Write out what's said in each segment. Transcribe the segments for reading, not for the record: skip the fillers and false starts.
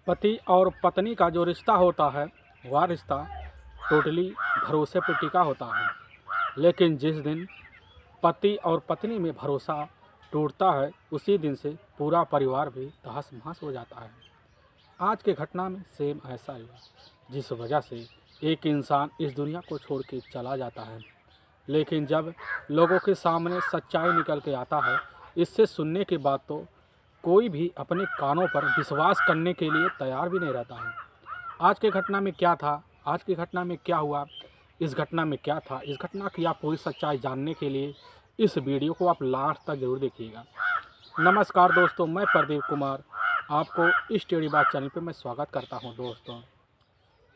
पति और पत्नी का जो रिश्ता होता है वह रिश्ता टोटली भरोसे पर टिका होता है। लेकिन जिस दिन पति और पत्नी में भरोसा टूटता है उसी दिन से पूरा परिवार भी तहस नहस हो जाता है। आज के घटना में सेम ऐसा ही हुआ, जिस वजह से एक इंसान इस दुनिया को छोड़ के चला जाता है। लेकिन जब लोगों के सामने सच्चाई निकल के आता है, इससे सुनने के बाद तो कोई भी अपने कानों पर विश्वास करने के लिए तैयार भी नहीं रहता है। आज के घटना में क्या था, आज की घटना में क्या हुआ, इस घटना में क्या था, इस घटना की आप पूरी सच्चाई जानने के लिए इस वीडियो को आप लास्ट तक जरूर देखिएगा। नमस्कार दोस्तों, मैं प्रदीप कुमार आपको इस टेढ़ी बात चैनल पे मैं स्वागत करता हूं।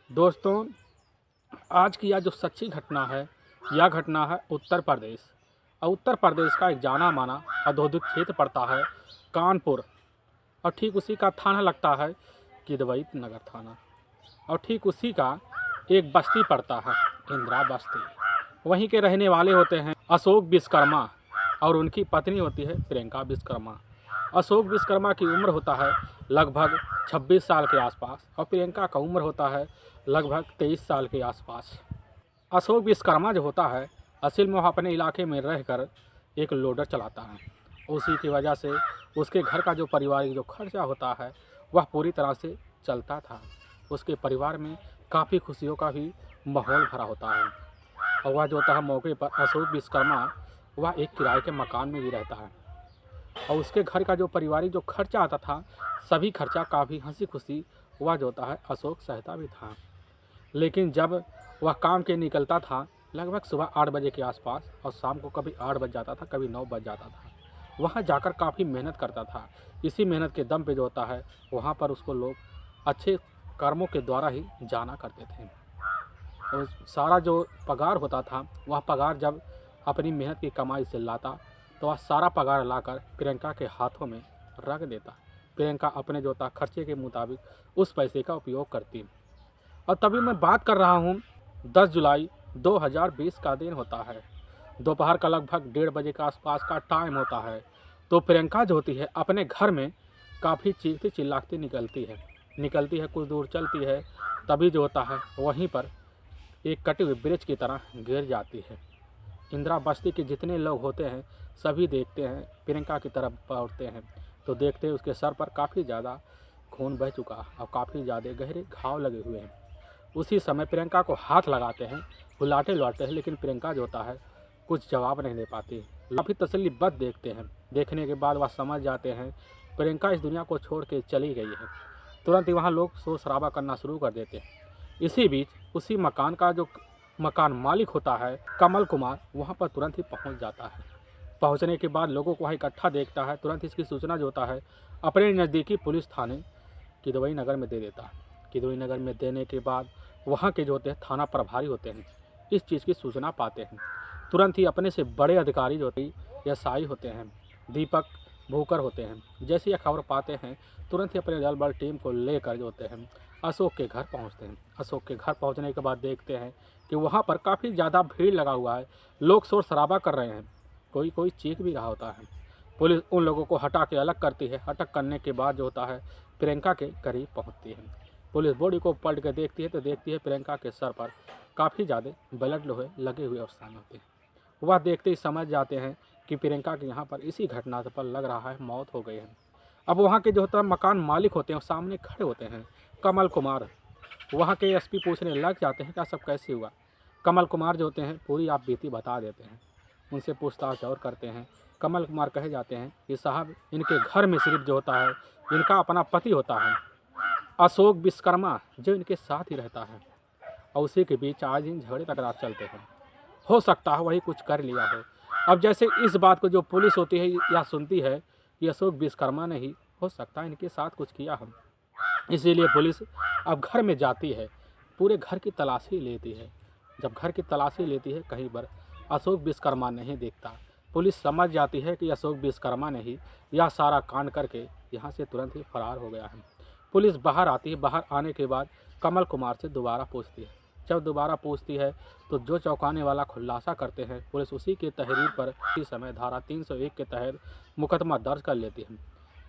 दोस्तों आज की यह जो सच्ची घटना है, यह घटना है उत्तर प्रदेश। और उत्तर प्रदेश का एक जाना माना औद्योगिक क्षेत्र पड़ता है कानपुर, और ठीक उसी का थाना लगता है किदवई नगर थाना, और ठीक उसी का एक बस्ती पड़ता है इंदिरा बस्ती। वहीं के रहने वाले होते हैं अशोक विश्वकर्मा और उनकी पत्नी होती है प्रियंका विश्वकर्मा। अशोक विश्वकर्मा की उम्र होता है लगभग 26 साल के आसपास और प्रियंका का उम्र होता है लगभग 23 साल के आसपास। अशोक विश्वकर्मा जो होता है असल में वह अपने इलाके में रहकर एक लोडर चलाता है। उसी की वजह से उसके घर का जो पारिवारिक जो खर्चा होता है वह पूरी तरह से चलता था। उसके परिवार में काफ़ी खुशियों का भी माहौल भरा होता है। और वह जो होता है मौके पर अशोक विश्वकर्मा वह एक किराए के मकान में भी रहता है, और उसके घर का जो पारिवारिक जो खर्चा आता था सभी खर्चा काफ़ी हंसी खुशी वह जो होता है अशोक सहता भी था। लेकिन जब वह काम के निकलता था लगभग सुबह 8 बजे के आसपास, और शाम को कभी 8 बज जाता था, कभी 9 बज जाता था, वहाँ जाकर काफ़ी मेहनत करता था। इसी मेहनत के दम पे जो होता है वहाँ पर उसको लोग अच्छे कर्मों के द्वारा ही जाना करते थे। और सारा जो पगार होता था वह पगार जब अपनी मेहनत की कमाई से लाता तो वह सारा पगार लाकर प्रियंका के हाथों में रख देता। प्रियंका अपने जो होता खर्चे के मुताबिक उस पैसे का उपयोग करती। और तभी मैं बात कर रहा हूँ 10 जुलाई 2020 का दिन होता है। दोपहर का लगभग 1:30 बजे के आसपास का टाइम होता है। तो प्रियंका जो होती है अपने घर में काफ़ी चीखती चिल्लाती निकलती है, कुछ दूर चलती है, तभी जो होता है वहीं पर एक कटे हुए ब्रिज की तरह गिर जाती है। इंदिरा बस्ती के जितने लोग होते हैं सभी देखते हैं, प्रियंका की तरफ दौड़ते हैं तो देखते हैं उसके सर पर काफ़ी ज़्यादा खून बह चुका और काफ़ी ज़्यादा गहरे घाव लगे हुए हैं। उसी समय प्रियंका को हाथ लगाते हैं, बुलाते लौटते हैं, लेकिन प्रियंका जो होता है कुछ जवाब नहीं दे पाती। काफ़ी तसल्लीबद्ध देखते हैं, देखने के बाद वह समझ जाते हैं प्रियंका इस दुनिया को छोड़ के चली गई है। तुरंत ही वहाँ लोग शोर शराबा करना शुरू कर देते हैं। इसी बीच उसी मकान का जो मकान मालिक होता है कमल कुमार वहाँ पर तुरंत ही पहुँच जाता है। पहुँचने के बाद लोगों को वहाँ इकट्ठा देखता है, तुरंत इसकी सूचना जो होता है अपने नज़दीकी पुलिस थाने किदवई नगर में दे देता है। किदवई नगर में देने के बाद वहाँ के जो होते हैं थाना प्रभारी होते हैं इस चीज़ की सूचना पाते हैं। तुरंत ही अपने से बड़े अधिकारी जो होते हैं एसआई होते हैं दीपक भूकर होते हैं, जैसे यह खबर पाते हैं तुरंत ही अपने दल बल टीम को लेकर जो होते हैं अशोक के घर पहुंचते हैं। अशोक के घर पहुंचने के बाद देखते हैं कि वहां पर काफ़ी ज़्यादा भीड़ लगा हुआ है, लोग शोर शराबा कर रहे हैं, कोई कोई चीख भी रहा होता है। पुलिस उन लोगों को हटा के अलग करती है। अलग करने के बाद जो होता है प्रियंका के करीब पहुँचती है। पुलिस बॉडी को पलट के देखती है तो देखती है प्रियंका के सर पर काफ़ी ज़्यादा ब्लड लोहे लगे हुए अवस्था होते हैं। वह देखते ही समझ जाते हैं कि प्रियंका के यहाँ पर इसी घटना पर लग रहा है मौत हो गई है। अब वहाँ के जो होता है मकान मालिक होते हैं सामने खड़े होते हैं कमल कुमार। वहाँ के एसपी पूछने लग जाते हैं क्या सब कैसे हुआ। कमल कुमार जो होते हैं पूरी आप बीती बता देते हैं, उनसे पूछताछ और करते हैं। कमल कुमार कहे जाते हैं कि साहब इनके घर में सिर्फ जो होता है इनका अपना पति होता है अशोक विश्वकर्मा जो इनके साथ ही रहता है, और उसी के बीच आज इन झगड़े तकरार चलते हैं। हो सकता है वही कुछ कर लिया हो। अब जैसे इस बात को जो पुलिस होती है या सुनती है कि अशोक विश्वकर्मा ने ही हो सकता है इनके साथ कुछ किया हो, इसीलिए पुलिस अब घर में जाती है, पूरे घर की तलाशी लेती है। जब घर की तलाशी लेती है कहीं पर अशोक विश्वकर्मा नहीं दिखता। पुलिस समझ जाती है कि अशोक विश्वकर्मा ने ही यह सारा कांड करके यहाँ से तुरंत ही फरार हो गया है। पुलिस बाहर आती है, बाहर आने के बाद कमल कुमार से दोबारा पूछती है। जब दोबारा पूछती है तो जो चौंकाने वाला खुलासा करते हैं पुलिस उसी के तहरीर पर इस समय धारा 301 के तहत मुकदमा दर्ज कर लेती है।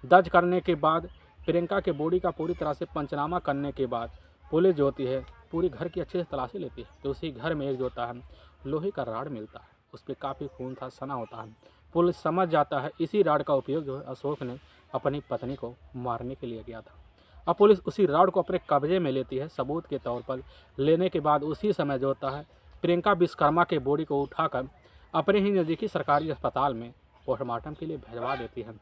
दर्ज करने के बाद प्रियंका के बॉडी का पूरी तरह से पंचनामा करने के बाद पुलिस जो होती है पूरी घर की अच्छे से तलाशी लेती है। तो उसी घर में एक जो होता है लोहे का राड मिलता है, उस पर काफ़ी खून था, सना होता है। पुलिस समझ जाता है इसी राड का उपयोग जो है अशोक ने अपनी पत्नी को मारने के लिए किया था। अब पुलिस उसी राड को अपने कब्जे में लेती है सबूत के तौर पर। लेने के बाद उसी समय जो होता है प्रियंका विश्वकर्मा के बॉडी को उठाकर अपने ही नज़दीकी सरकारी अस्पताल में पोस्टमार्टम के लिए भिजवा देती है।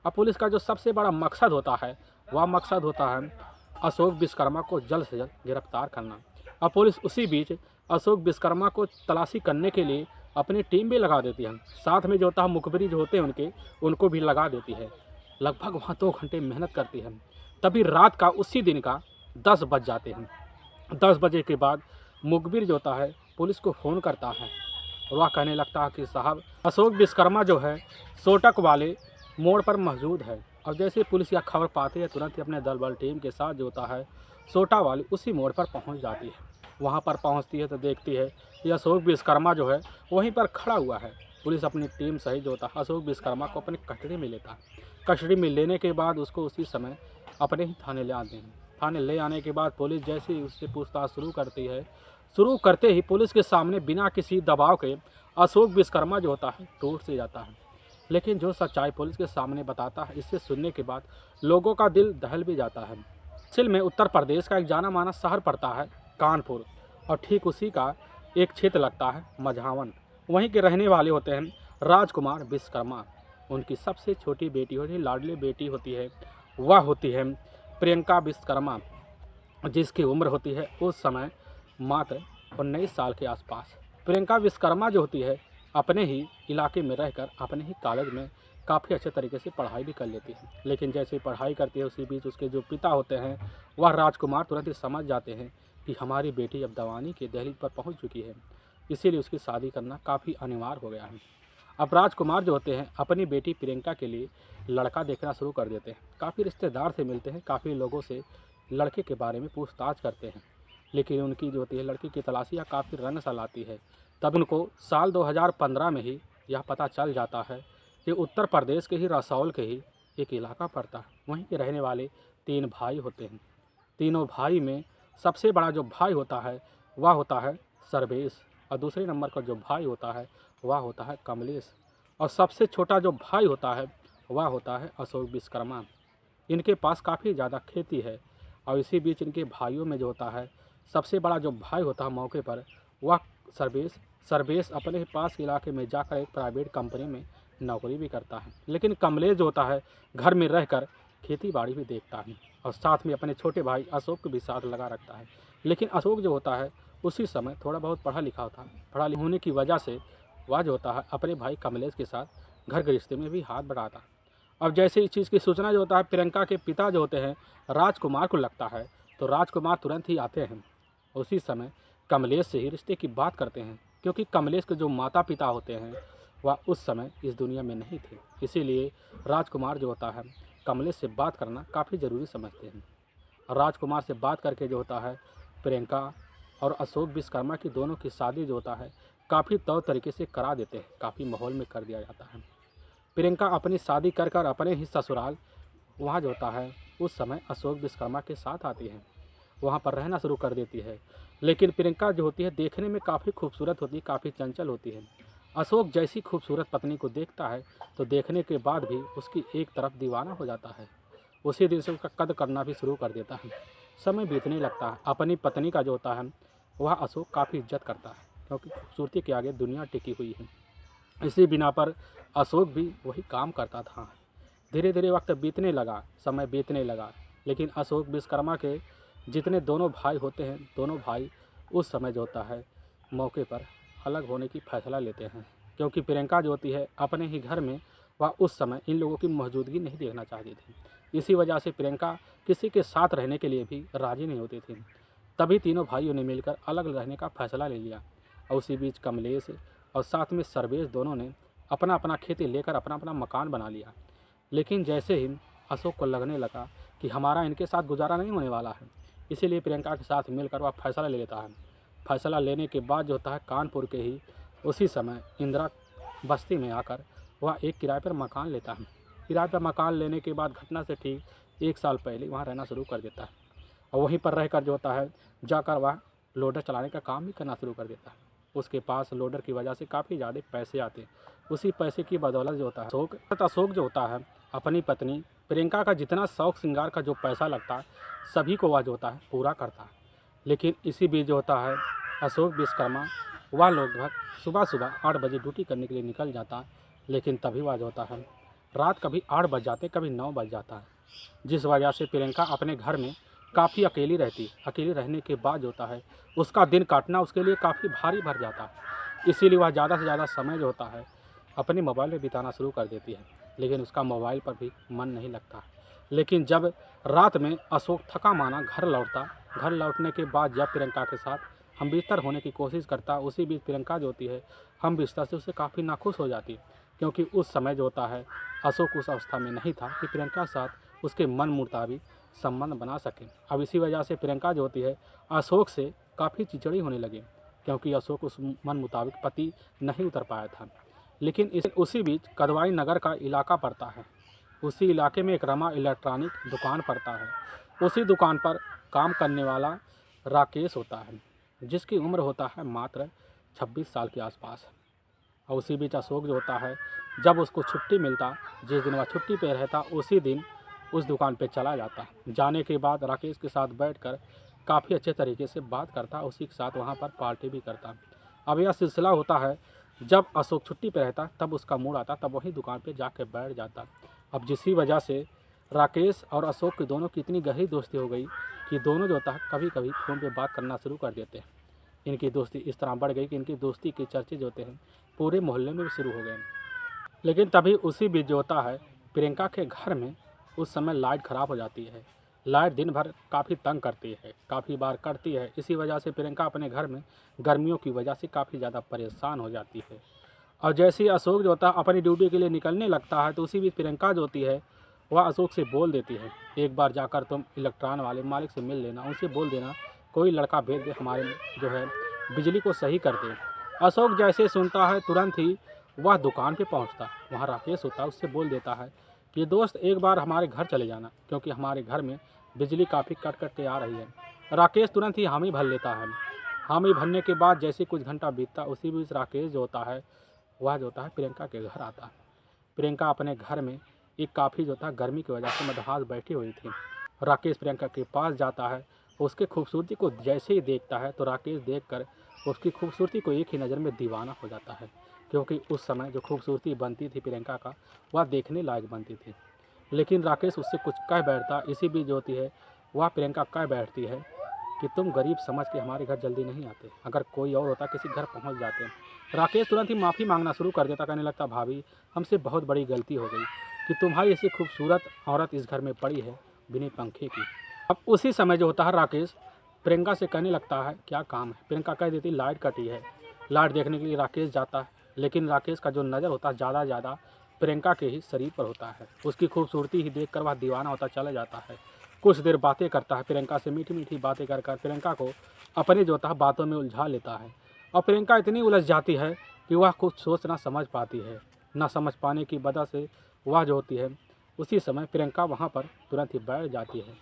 अब पुलिस का जो सबसे बड़ा मकसद होता है वह मकसद होता है अशोक विश्वकर्मा को जल्द से जल्द गिरफ्तार करना। अब पुलिस उसी बीच अशोक विश्वकर्मा को तलाशी करने के लिए अपनी टीम भी लगा देती है। साथ में जो होता है मुखबिरी जो होते हैं उनको भी लगा देती है। लगभग वहाँ 2 घंटे मेहनत करती है। तभी रात का उसी दिन का 10 बज जाते हैं। 10 बजे के बाद मुखबिर जो होता है पुलिस को फ़ोन करता है और वह कहने लगता है कि साहब अशोक विश्वकर्मा जो है सोटक वाले मोड़ पर मौजूद है। अब जैसे पुलिस यह खबर पाती है तुरंत ही अपने दल बल टीम के साथ जो होता है सोटा वाली उसी मोड़ पर पहुंच जाती है। वहां पर पहुंचती है तो देखती है कि अशोक विश्वकर्मा जो है वहीं पर खड़ा हुआ है। पुलिस अपनी टीम सहित जो होता है अशोक विश्वकर्मा को अपनी कस्टडी में लेता है। कस्टडी में लेने के बाद उसको उसी समय अपने ही थाने ले आते हैं। थाने ले आने के बाद पुलिस जैसे ही उससे पूछताछ शुरू करती है, शुरू करते ही पुलिस के सामने बिना किसी दबाव के अशोक विश्वकर्मा जो होता है टूट से जाता है। लेकिन जो सच्चाई पुलिस के सामने बताता है इसे सुनने के बाद लोगों का दिल दहल भी जाता है। सिल में उत्तर प्रदेश का एक जाना माना शहर पड़ता है कानपुर, और ठीक उसी का एक क्षेत्र लगता है मझावन। वहीं के रहने वाले होते हैं राजकुमार विश्वकर्मा। उनकी सबसे छोटी बेटी होती है, लाडली बेटी होती है, वह होती है प्रियंका विश्वकर्मा, जिसकी उम्र होती है उस समय मात्र 19 साल के आसपास। प्रियंका विश्वकर्मा जो होती है अपने ही इलाके में रहकर अपने ही कॉलेज में काफ़ी अच्छे तरीके से पढ़ाई भी कर लेती है। लेकिन जैसे पढ़ाई करती है उसी बीच उसके जो पिता होते हैं वह राजकुमार तुरंत ही समझ जाते हैं कि हमारी बेटी अब दवानी के दहलीज पर पहुंच चुकी है, इसीलिए उसकी शादी करना काफ़ी अनिवार्य हो गया है। अब राजकुमार जो होते हैं अपनी बेटी प्रियंका के लिए लड़का देखना शुरू कर देते हैं। काफ़ी रिश्तेदार से मिलते हैं, काफ़ी लोगों से लड़के के बारे में पूछताछ करते हैं, लेकिन उनकी जो होती है लड़की की तलाशियाँ काफ़ी रंग सा लाती है। तब उनको साल 2015 में ही यह पता चल जाता है कि उत्तर प्रदेश के ही रसौल के ही एक इलाका पड़ता है, वहीं के रहने वाले 3 भाई होते हैं। तीनों भाई में सबसे बड़ा जो भाई होता है वह होता है सर्वेश, और दूसरे नंबर का जो भाई होता है वह होता है कमलेश, और सबसे छोटा जो भाई होता है वह होता है अशोक विश्वकर्मा। इनके पास काफ़ी ज़्यादा खेती है, और इसी बीच इनके भाइयों में जो होता है सबसे बड़ा जो भाई होता है मौके पर वह सर्वेश अपने ही पास के इलाके में जाकर एक प्राइवेट कंपनी में नौकरी भी करता है। लेकिन कमलेश जो होता है घर में रहकर खेती बाड़ी भी देखता है, और साथ में अपने छोटे भाई अशोक को भी साथ लगा रखता है। लेकिन अशोक जो होता है उसी समय थोड़ा बहुत पढ़ा लिखा होता है, पढ़ा लिखा होने की वजह से वह जो होता है अपने भाई कमलेश के साथ घर के रिश्ते में भी हाथ बढ़ाता है। अब जैसे इस चीज़ की सूचना जो होता है प्रियंका के पिता जो होते हैं राजकुमार को लगता है, तो राजकुमार तुरंत ही आते हैं। उसी समय कमलेश से ही रिश्ते की बात करते हैं, क्योंकि कमलेश के जो माता पिता होते हैं वह उस समय इस दुनिया में नहीं थे। इसीलिए राजकुमार जो होता है कमलेश से बात करना काफ़ी ज़रूरी समझते हैं। और राजकुमार से बात करके जो होता है प्रियंका और अशोक विश्वकर्मा की दोनों की शादी जो होता है काफ़ी तौर तरीके से करा देते हैं, काफ़ी माहौल में कर दिया जाता है। प्रियंका अपनी शादी कर कर अपने ही ससुराल वहाँ जो होता है उस समय अशोक विश्वकर्मा के साथ आती है, वहाँ पर रहना शुरू कर देती है। लेकिन प्रियंका जो होती है देखने में काफ़ी खूबसूरत होती है, काफ़ी चंचल होती है। अशोक जैसी खूबसूरत पत्नी को देखता है तो देखने के बाद भी उसकी एक तरफ दीवाना हो जाता है। उसी दिन से उसका कद करना भी शुरू कर देता है। समय बीतने लगता है। अपनी पत्नी का जो होता है वह अशोक काफ़ी इज्जत करता है, क्योंकि खूबसूरती के आगे दुनिया टिकी हुई है। इसी बिना पर अशोक भी वही काम करता था। धीरे धीरे वक्त बीतने लगा, समय बीतने लगा, लेकिन अशोक विश्वकर्मा के जितने दोनों भाई होते हैं दोनों भाई उस समय जो होता है मौके पर अलग होने की फैसला लेते हैं, क्योंकि प्रियंका जो होती है अपने ही घर में वह उस समय इन लोगों की मौजूदगी नहीं देखना चाहती थी। इसी वजह से प्रियंका किसी के साथ रहने के लिए भी राज़ी नहीं होती थी। तभी तीनों भाइयों ने मिलकर अलग रहने का फैसला ले लिया, और उसी बीच कमलेश और साथ में सर्वेश दोनों ने अपना अपना खेती लेकर अपना अपना मकान बना लिया। लेकिन जैसे ही अशोक को लगने लगा कि हमारा इनके साथ गुजारा नहीं होने वाला है, इसीलिए प्रियंका के साथ मिलकर वह फैसला ले लेता है। फैसला लेने के बाद जो होता है कानपुर के ही उसी समय इंदिरा बस्ती में आकर वह एक किराए पर मकान लेता है। किराए पर मकान लेने के बाद घटना से ठीक 1 साल पहले वहाँ रहना शुरू कर देता है और वहीं पर रहकर जो होता है जाकर वह लोडर चलाने का काम भी करना शुरू कर देता है। उसके पास लोडर की वजह से काफ़ी ज़्यादा पैसे आते हैं। उसी पैसे की बदौलत जो होता है अशोक जो होता है अपनी पत्नी प्रियंका का जितना शौक श्रृंगार का जो पैसा लगता है सभी को वह जो होता है पूरा करता है। लेकिन इसी बीच जो होता है अशोक विश्वकर्मा वह लगभग सुबह सुबह 8 बजे ड्यूटी करने के लिए निकल जाता है। लेकिन तभी वह जो होता है रात कभी 8 बज जाते कभी 9 बज जाता है, जिस वजह से प्रियंका अपने घर में काफ़ी अकेली रहती। अकेली रहने के बाद जो होता है उसका दिन काटना उसके लिए काफ़ी भारी भर जाता है। इसीलिए वह ज़्यादा से ज़्यादा समय जो होता है अपने मोबाइल में बिताना शुरू कर देती है। लेकिन उसका मोबाइल पर भी मन नहीं लगता। लेकिन जब रात में अशोक थका माना घर लौटता, घर लौटने के बाद जब प्रियंका के साथ हम बिस्तर होने की कोशिश करता, उसी बीच प्रियंका जो होती है हम बिस्तर से उससे काफ़ी नाखुश हो जाती। क्योंकि उस समय जो होता है अशोक उस अवस्था में नहीं था कि प्रियंका के साथ उसके मन मुताबिक संबंध बना सके। अब इसी वजह से प्रियंका जो होती है अशोक से काफ़ी चिड़चिड़ी होने लगी, क्योंकि अशोक उस मन मुताबिक पति नहीं उतर पाया था। लेकिन उसी बीच कदवाई नगर का इलाका पड़ता है। उसी इलाके में एक रमा इलेक्ट्रॉनिक दुकान पड़ता है। उसी दुकान पर काम करने वाला राकेश होता है, जिसकी उम्र होता है मात्र 26 साल के आसपास। और उसी बीच अशोक जो होता है जब उसको छुट्टी मिलता, जिस दिन वह छुट्टी पे रहता उसी दिन उस दुकान पे चला जाता। जाने के बाद राकेश के साथ बैठकर काफ़ी अच्छे तरीके से बात करता, उसी के साथ वहाँ पर पार्टी भी करता। अब यह सिलसिला होता है जब अशोक छुट्टी पे रहता तब उसका मूड आता तब वही दुकान पे जाके बैठ जाता। अब जिसी वजह से राकेश और अशोक की दोनों की इतनी गहरी दोस्ती हो गई कि दोनों जो होता है कभी कभी फ़ोन पे बात करना शुरू कर देते हैं। इनकी दोस्ती इस तरह बढ़ गई कि इनकी दोस्ती के चर्चे जो होते हैं पूरे मोहल्ले में भी शुरू हो गए। लेकिन तभी उसी बीच जो होता है प्रियंका के घर में उस समय लाइट ख़राब हो जाती है। लाइट दिन भर काफ़ी तंग करती है, काफ़ी बार करती है। इसी वजह से प्रियंका अपने घर में गर्मियों की वजह से काफ़ी ज़्यादा परेशान हो जाती है। और जैसे ही अशोक जो होता है अपनी ड्यूटी के लिए निकलने लगता है तो उसी बीच प्रियंका जो होती है वह अशोक से बोल देती है, एक बार जाकर तुम इलेक्ट्रॉन वाले मालिक से मिल लेना, उनसे बोल देना कोई लड़का भेज दे हमारे जो है बिजली को सही कर दे। अशोक जैसे सुनता है तुरंत ही वह दुकान पे पहुंचता। वहाँ राकेश होता है, उससे बोल देता है कि दोस्त एक बार हमारे घर चले जाना, क्योंकि हमारे घर में बिजली काफ़ी कट कट के आ रही है। राकेश तुरंत ही हामी भर लेता है। हामी भरने के बाद जैसे कुछ घंटा बीतता उसी बीच राकेश जो होता है वह जो होता है प्रियंका के घर आता है। प्रियंका अपने घर में एक काफ़ी जो था गर्मी की वजह से मदहास बैठी हुई थी। राकेश प्रियंका के पास जाता है, उसके खूबसूरती को जैसे ही देखता है तो राकेश देखकर उसकी खूबसूरती को एक ही नज़र में दीवाना हो जाता है, क्योंकि उस समय जो खूबसूरती बनती थी प्रियंका का वह देखने लायक बनती थी। लेकिन राकेश उससे कुछ कह बैठता, इसी बीच जो होती है वह प्रियंका कह बैठती है कि तुम गरीब समझ के हमारे घर जल्दी नहीं आते, अगर कोई और होता किसी घर पहुंच जाते। राकेश तुरंत ही माफ़ी मांगना शुरू कर देता, कहने लगता भाभी हमसे बहुत बड़ी गलती हो गई कि तुम्हारी ऐसी खूबसूरत औरत इस घर में पड़ी है बिना पंखे की। अब उसी समय जो होता है राकेश प्रियंका से कहने लगता है क्या काम है। प्रियंका कह देती लाइट कटी है। लाइट देखने के लिए राकेश जाता है, लेकिन राकेश का जो नज़र होता है ज़्यादा प्रियंका के ही शरीर पर होता है। उसकी खूबसूरती ही देखकर वह दीवाना होता चला जाता है। कुछ देर बातें करता है प्रियंका से, मीठी मीठी बातें कर प्रियंका को अपने जो होता है बातों में उलझा लेता है। और प्रियंका इतनी उलझ जाती है कि वह कुछ सोच ना समझ पाती है। ना समझ पाने की वजह से वह जो होती है उसी समय प्रियंका वहाँ पर तुरंत ही बैठ जाती है।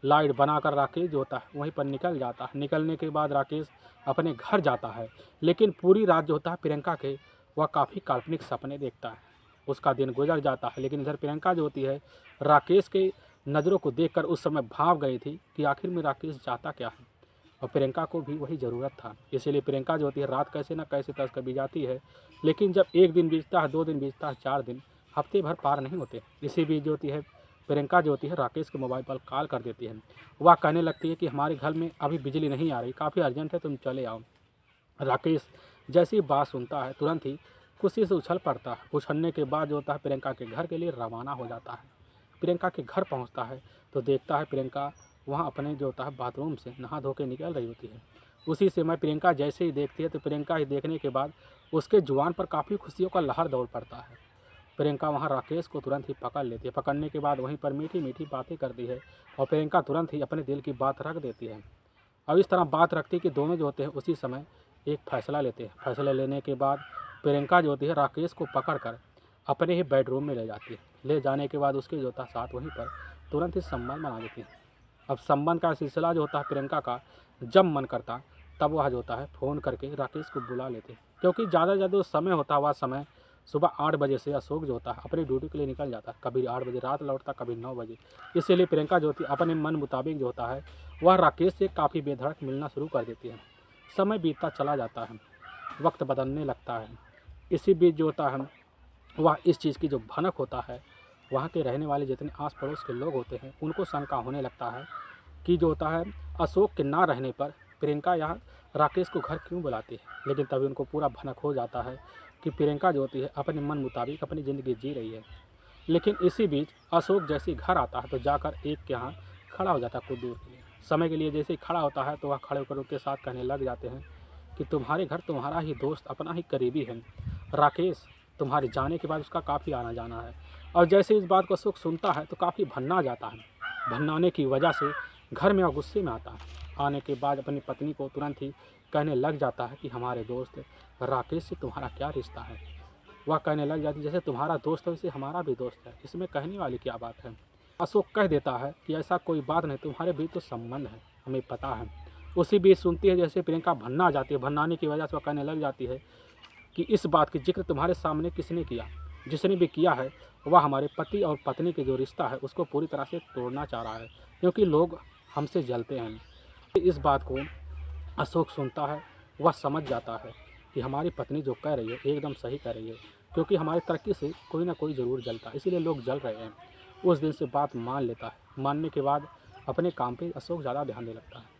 लाइट बनाकर राकेश जो होता है वहीं पर निकल जाता है। निकलने के बाद राकेश अपने घर जाता है, लेकिन पूरी रात जो होता है प्रियंका के वह काफ़ी काल्पनिक सपने देखता है। उसका दिन गुजर जाता है, लेकिन इधर प्रियंका जो होती है राकेश के नज़रों को देखकर उस समय भाग गई थी कि आखिर में राकेश चाहता क्या है। और प्रियंका को भी वही ज़रूरत था, इसीलिए प्रियंका जो होती है रात कैसे ना कैसे तक कभी जाती है। लेकिन जब एक दिन बीतता है, 2 दिन बीतता है, 4 दिन, हफ्ते भर पार नहीं होते। इसी बीच जो होती है प्रियंका जो होती है राकेश के मोबाइल पर कॉल कर देती है। वह कहने लगती है कि हमारे घर में अभी बिजली नहीं आ रही, काफ़ी अर्जेंट है, तुम चले आओ। राकेश जैसी बात सुनता है तुरंत ही खुशी से उछल पड़ता है। उछलने के बाद जो होता है प्रियंका के घर के लिए रवाना हो जाता है। प्रियंका के घर पहुंचता है तो देखता है प्रियंका वहां अपने जो होता है बाथरूम से नहा धो के निकल रही होती है। उसी समय प्रियंका जैसे ही देखती है तो प्रियंका ही देखने के बाद उसके जुबान पर काफ़ी खुशियों का लहर दौड़ पड़ता है। प्रियंका वहां राकेश को तुरंत ही पकड़ लेती है। पकड़ने के बाद वहीं पर मीठी मीठी बातें करती है और प्रियंका तुरंत ही अपने दिल की बात रख देती है। अब इस तरह बात रखती है कि दोनों जो होते हैं उसी समय एक फ़ैसला लेते हैं। फैसला लेने के बाद प्रियंका जो होती है राकेश को पकड़कर अपने ही बेडरूम में ले जाती है। ले जाने के बाद उसके जो था साथ वहीं पर तुरंत ही संबंध बना देती हैं। अब संबंध का सिलसिला जो होता है प्रियंका का, जब मन करता तब वह जो होता है फ़ोन करके राकेश को बुला लेते, क्योंकि ज़्यादा से ज़्यादा जो समय होता है वह समय सुबह 8 बजे से अशोक जो होता है अपनी ड्यूटी के लिए निकल जाता है। कभी 8 बजे रात लौटता, कभी 9 बजे। इसीलिए प्रियंका जो होती है अपने मन मुताबिक जो होता है वह राकेश से काफ़ी बेधड़क मिलना शुरू कर देती है। समय बीतता चला जाता है, वक्त बदलने लगता है। इसी बीच जो होता है वह इस चीज़ की जो भनक होता है, वहाँ के रहने वाले जितने आस पड़ोस के लोग होते हैं उनको शंका होने लगता है कि जो होता है अशोक के ना रहने पर प्रियंका यहाँ राकेश को घर क्यों बुलाती है। लेकिन तभी उनको पूरा भनक हो जाता है कि प्रियंका जो होती है अपने मन मुताबिक अपनी ज़िंदगी जी रही है। लेकिन इसी बीच अशोक जैसे ही घर आता है तो जाकर एक के यहाँ खड़ा हो जाता है कुछ दूर के लिए। समय के लिए जैसे ही खड़ा होता है तो वह खड़े होकर उसके साथ कहने लग जाते हैं कि तुम्हारे घर तुम्हारा ही दोस्त, अपना ही करीबी है राकेश, तुम्हारे जाने के बाद उसका काफ़ी आना जाना है। और जैसे इस बात को अशोक सुनता है तो काफ़ी भन्ना जाता है। भन्नाने की वजह से घर में वह गुस्से में आता है। आने के बाद अपनी पत्नी को तुरंत ही कहने लग जाता है कि हमारे दोस्त राकेश से तुम्हारा क्या रिश्ता है। वह कहने लग जाती है जैसे तुम्हारा दोस्त है वैसे हमारा भी दोस्त है, इसमें कहने वाली क्या बात है। अशोक कह देता है कि ऐसा कोई बात नहीं, तुम्हारे बीच तो संबंध है, हमें पता है। उसी बीच सुनती है जैसे प्रियंका भन्ना जाती है। भन्नाने की वजह से वह कहने लग जाती है कि इस बात की जिक्र तुम्हारे सामने किसने किया, जिसने भी किया है वह हमारे पति और पत्नी के जो रिश्ता है उसको पूरी तरह से तोड़ना चाह रहा है, क्योंकि लोग हमसे जलते हैं। इस बात को अशोक सुनता है, वह समझ जाता है कि हमारी पत्नी जो कह रही है एकदम सही कह रही है, क्योंकि हमारी तरक्की से कोई ना कोई ज़रूर जलता है, इसीलिए लोग जल रहे हैं। उस दिन से बात मान लेता है। मानने के बाद अपने काम पे अशोक ज़्यादा ध्यान देने लगता है।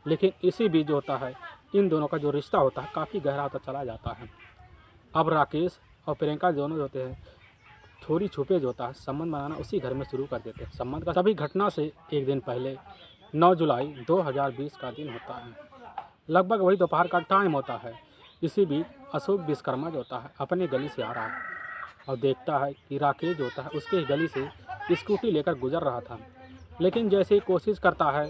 लेकिन इसी बीच जो होता है इन दोनों का जो रिश्ता होता है काफ़ी गहरा होता चला जाता है। अब राकेश और प्रियंका दोनों जो होते हैं थोड़ी छुपे जो होता है संबंध बनाना उसी घर में शुरू कर देते हैं। संबंध का सभी घटना से एक दिन पहले 9 जुलाई 2020 का दिन होता है। लगभग वही दोपहर का टाइम होता है। इसी बीच अशोक विश्वकर्मा जो होता है अपनी गली से आ रहा है और देखता है कि राकेश जो होता है उसके गली से स्कूटी लेकर गुजर रहा था। लेकिन जैसे ही कोशिश करता है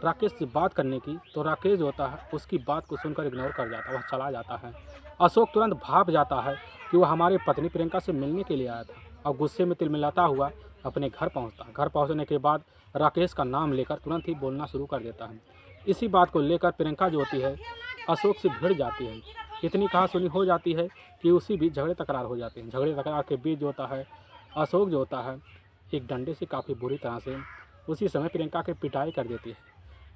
राकेश से बात करने की तो राकेश जो होता है उसकी बात को सुनकर इग्नोर कर जाता है, वह चला जाता है। अशोक तुरंत भाप जाता है कि वह हमारी पत्नी प्रियंका से मिलने के लिए आया था और गुस्से में तिलमिलाता हुआ अपने घर पहुंचता है। घर पहुंचने के बाद राकेश का नाम लेकर तुरंत ही बोलना शुरू कर देता है। इसी बात को लेकर प्रियंका जो होती है अशोक से भिड़ जाती है। इतनी कहासुनी हो जाती है कि उसी बीच झगड़े तकरार हो जाते हैं। झगड़े तकरार के बीच जो होता है अशोक जो होता है एक डंडे से काफ़ी बुरी तरह से उसी समय प्रियंका की पिटाई कर देती है।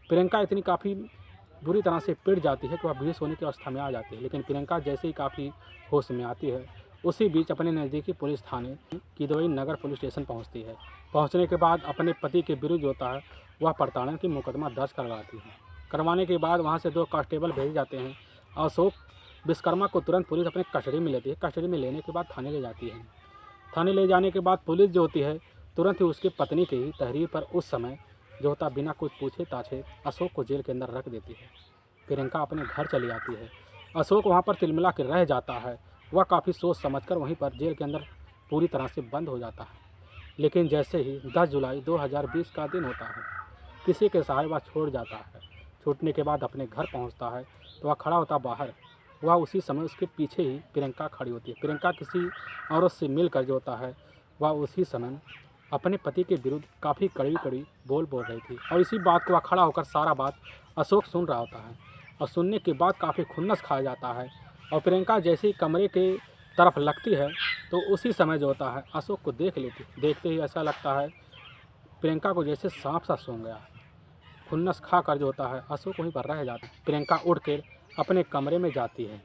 प्रियंका इतनी काफ़ी बुरी तरह से पिट जाती है कि वह बेहोश होने की अवस्था में आ जाती है। लेकिन प्रियंका जैसे ही काफ़ी होश में आती है उसी बीच अपने नज़दीकी पुलिस थाने किदवई नगर पुलिस स्टेशन पहुंचती है। पहुंचने के बाद अपने पति के विरुद्ध होता है वह प्रताड़ना की मुकदमा दर्ज करवाती है। करवाने के बाद वहां से 2 कांस्टेबल भेजे जाते हैं। अशोक विश्वकर्मा को तुरंत पुलिस अपने कस्टडी में लेती है। कस्टडी में लेने के बाद थाने ले जाती है। थाने ले जाने के बाद पुलिस जो होती है तुरंत ही उसकी पत्नी की तहरीर पर उस समय जो होता बिना कुछ पूछे ताछे अशोक को जेल के अंदर रख देती है। प्रियंका अपने घर चली जाती है। अशोक वहाँ पर तिलमिला के रह जाता है। वह काफ़ी सोच समझकर वहीं पर जेल के अंदर पूरी तरह से बंद हो जाता है। लेकिन जैसे ही 10 जुलाई 2020 का दिन होता है किसी के सहारे वह छोड़ जाता है। छूटने के बाद अपने घर पहुँचता है तो वह खड़ा होता बाहर। वह उसी समय उसके पीछे ही प्रियंका खड़ी होती है। प्रियंका किसी औरत से मिलकर जो होता है वह उसी समय अपने पति के विरुद्ध काफ़ी कड़वी कड़वी बोल रही थी और इसी बात को वह खड़ा होकर सारा बात अशोक सुन रहा होता है। और सुनने के बाद काफ़ी खुन्नस खा जाता है और प्रियंका जैसे ही कमरे के तरफ लगती है तो उसी समय जो होता है अशोक को देख लेती। देखते ही ऐसा लगता है प्रियंका को जैसे सांप सा सूंघ गया। खुन्नस खा कर जो होता है अशोक वहीं पर रह जाता है। प्रियंका उठ कर अपने कमरे में जाती है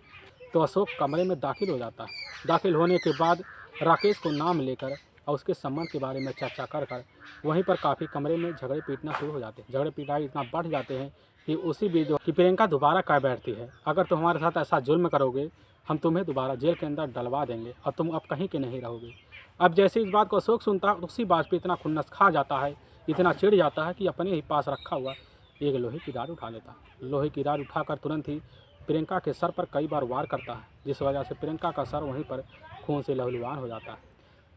तो अशोक कमरे में दाखिल हो जाता है। दाखिल होने के बाद राकेश को नाम लेकर और उसके संबंध के बारे में चर्चा कर वहीं पर काफ़ी कमरे में झगड़े पीटना शुरू हो जाते हैं। झगड़े पिटाई इतना बढ़ जाते हैं कि उसी बीच जो कि प्रियंका दोबारा कह बैठती है अगर तुम हमारे साथ ऐसा जुल्म करोगे हम तुम्हें दोबारा जेल के अंदर डलवा देंगे और तुम अब कहीं के नहीं रहोगे। अब जैसे इस बात को अशोक सुनता है उसी बात पर इतना खुन्नस खा जाता है, इतना चिढ़ जाता है कि अपने ही पास रखा हुआ एक लोहे की राड उठा लेता है। लोहे की राड उठाकर तुरंत ही प्रियंका के सर पर कई बार वार करता है, जिस वजह से प्रियंका का सर वहीं पर खून से लहूलुहान हो जाता है।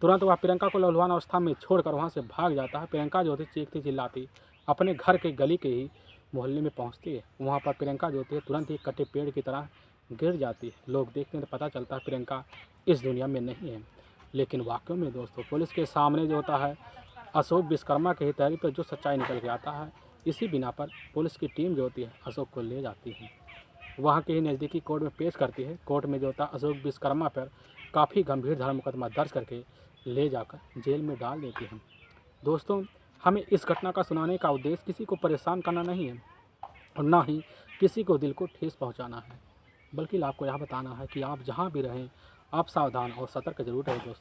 तुरंत वह प्रियंका को लहूलुहान अवस्था में छोड़कर वहाँ से भाग जाता है। प्रियंका जो होती चीखती चिल्लाती अपने घर के गली के ही मोहल्ले में पहुँचती है। वहाँ पर प्रियंका जो होती है तुरंत ही कटे पेड़ की तरह गिर जाती है। लोग देखते हैं तो पता चलता है प्रियंका इस दुनिया में नहीं है। लेकिन वाकई में दोस्तों पुलिस के सामने जो होता है अशोक विश्वकर्मा के ही तहरीर पर जो सच्चाई निकल के आता है, इसी बिना पर पुलिस की टीम जो होती है अशोक को ले जाती है, वहाँ के ही नज़दीकी कोर्ट में पेश करती है। कोर्ट में जो होता है अशोक विश्वकर्मा पर काफ़ी गंभीर धारा मुकदमा दर्ज करके ले जाकर जेल में डाल देती है। दोस्तों, हमें इस घटना का सुनाने का उद्देश्य किसी को परेशान करना नहीं है और ना ही किसी को दिल को ठेस पहुंचाना है, बल्कि आपको यह बताना है कि आप जहां भी रहें आप सावधान और सतर्क जरूर रहें।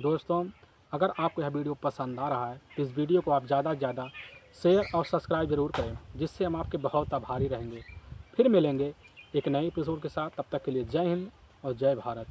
दोस्तों, अगर आपको यह वीडियो पसंद आ रहा है तो इस वीडियो को आप ज़्यादा से ज़्यादा शेयर और सब्सक्राइब जरूर करें, जिससे हम आपके बहुत आभारी रहेंगे। फिर मिलेंगे एक नए एपिसोड के साथ, तब तक के लिए जय हिंद और जय भारत।